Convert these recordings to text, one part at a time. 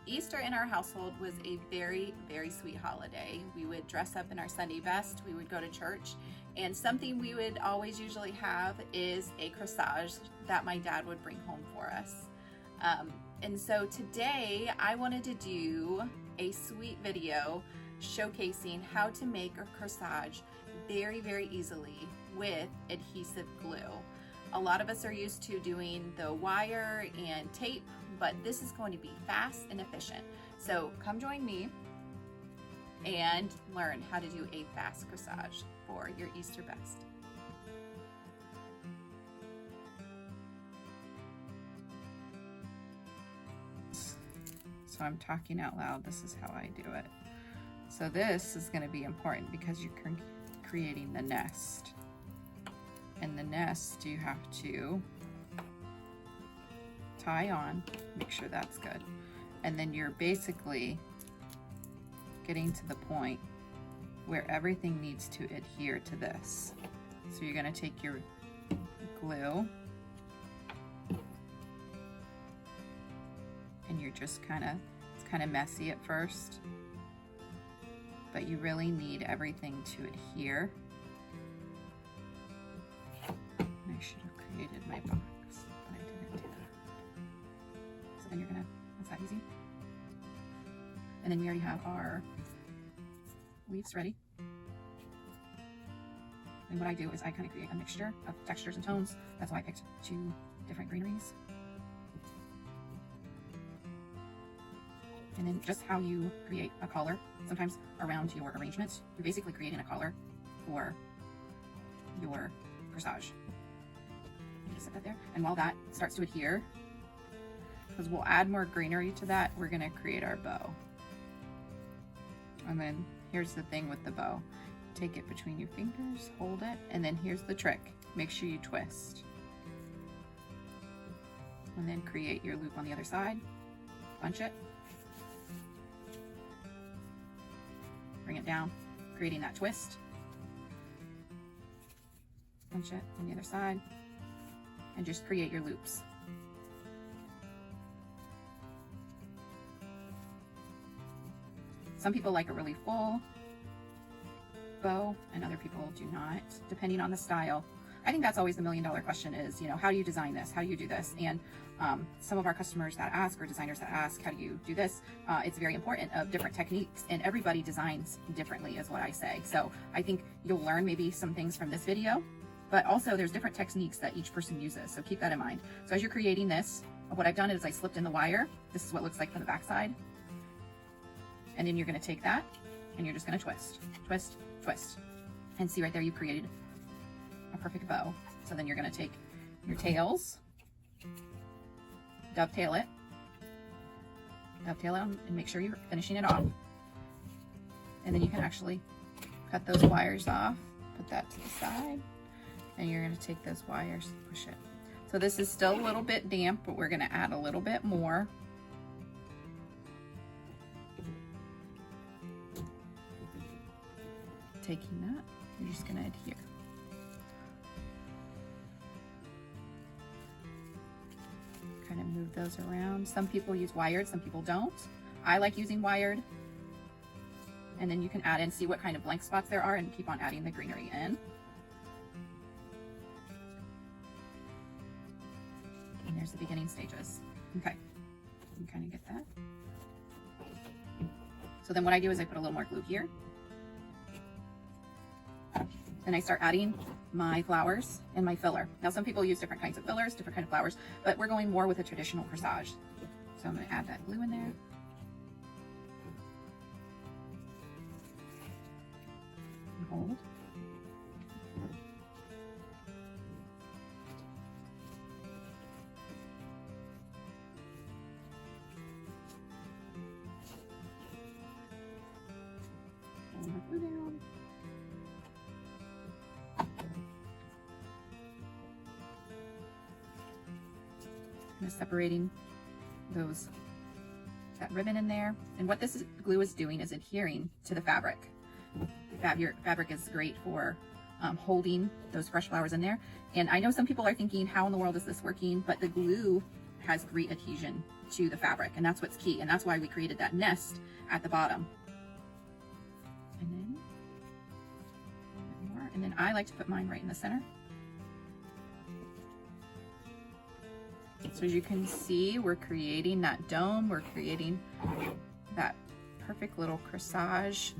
Easter in our household was a very, very sweet holiday. We would dress up in our Sunday best, we would go to church, and something we would always usually have is a corsage that my dad would bring home for us. And so today I wanted to do a sweet video showcasing how to make a corsage very, very easily with adhesive glue. A lot of us are used to doing the wire and tape, but this is going to be fast and efficient. So come join me and learn how to do a fast corsage for your Easter best. So I'm talking out loud, this is how I do it. So this is going to be important because you're creating the nest. And the nest you have to tie on, make sure that's good. And then you're basically getting to the point where everything needs to adhere to this. So you're going to take your glue and you're just it's kind of messy at first, but you really need everything to adhere. I should have created my box, but I didn't do that. So then you're gonna, that's that easy. And then we already have our leaves ready. And what I do is I kind of create a mixture of textures and tones. That's why I picked 2 different greeneries. And then just how you create a collar, sometimes around your arrangements, you're basically creating a collar for your corsage. Just set that there. And while that starts to adhere, because we'll add more greenery to that, we're going to create our bow. And then here's the thing with the bow. Take it between your fingers, hold it, and then here's the trick. Make sure you twist. And then create your loop on the other side. Bunch it. Bring it down, creating that twist. Bunch it on the other side. And just create your loops. Some people like a really full bow and other people do not, depending on the style. I think that's always the $1,000,000 question is, how do you design this? How do you do this? And some of our customers that ask, or designers that ask, how do you do this? It's very important of different techniques, and everybody designs differently is what I say. So I think you'll learn maybe some things from this video, but also there's different techniques that each person uses. So keep that in mind. So as you're creating this, what I've done is I slipped in the wire. This is what it looks like from the back side. And then you're gonna take that and you're just gonna twist, twist, twist. And see right there, you created a perfect bow. So then you're gonna take your tails, dovetail it and make sure you're finishing it off. And then you can actually cut those wires off, put that to the side, and you're gonna take those wires, push it. So this is still a little bit damp, but we're gonna add a little bit more. Taking that, you're just gonna adhere. Kind of move those around. Some people use wired, some people don't. I like using wired. And then you can add in, see what kind of blank spots there are, and keep on adding the greenery in. And there's the beginning stages. Okay, you kind of get that. So then what I do is I put a little more glue here. And I start adding my flowers and my filler. Now some people use different kinds of fillers, different kind of flowers, but we're going more with a traditional corsage. So I'm going to add that glue in there. And hold. Hold my glue down. Separating that ribbon in there, and what this glue is doing is adhering to the fabric. Fabric is great for holding those fresh flowers in there. And I know some people are thinking, how in the world is this working? But the glue has great adhesion to the fabric, and that's what's key, and that's why we created that nest at the bottom. And then more, and then I like to put mine right in the center. So as you can see, we're creating that dome, we're creating that perfect little corsage,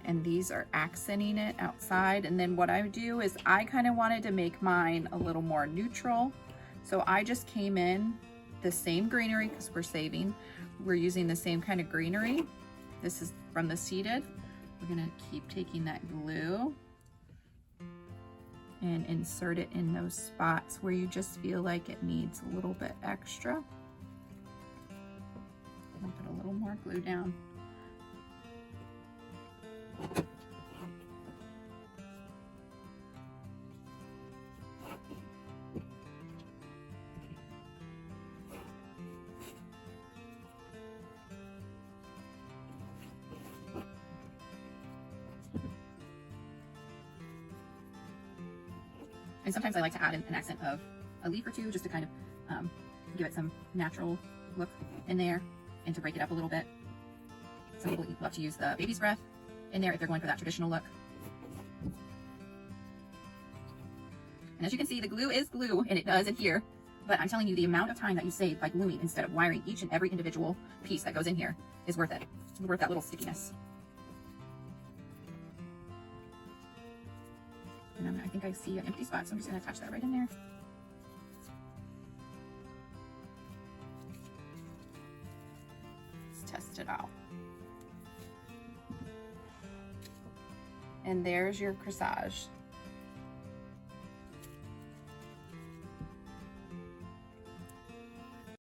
and these are accenting it outside. And then what I do is I kind of wanted to make mine a little more neutral, so I just came in the same greenery, because we're using the same kind of greenery. This is from the seeded. We're gonna keep taking that glue and insert it in those spots where you just feel like it needs a little bit extra. I'll put a little more glue down. And sometimes I like to add an accent of a leaf or two, just to kind of give it some natural look in there and to break it up a little bit. Some people love to use the baby's breath in there if they're going for that traditional look. And as you can see, the glue is glue and it does adhere, but I'm telling you, the amount of time that you save by gluing instead of wiring each and every individual piece that goes in here is worth it. It's worth that little stickiness. And I think I see an empty spot, so I'm just going to attach that right in there. Let's test it out. And there's your corsage.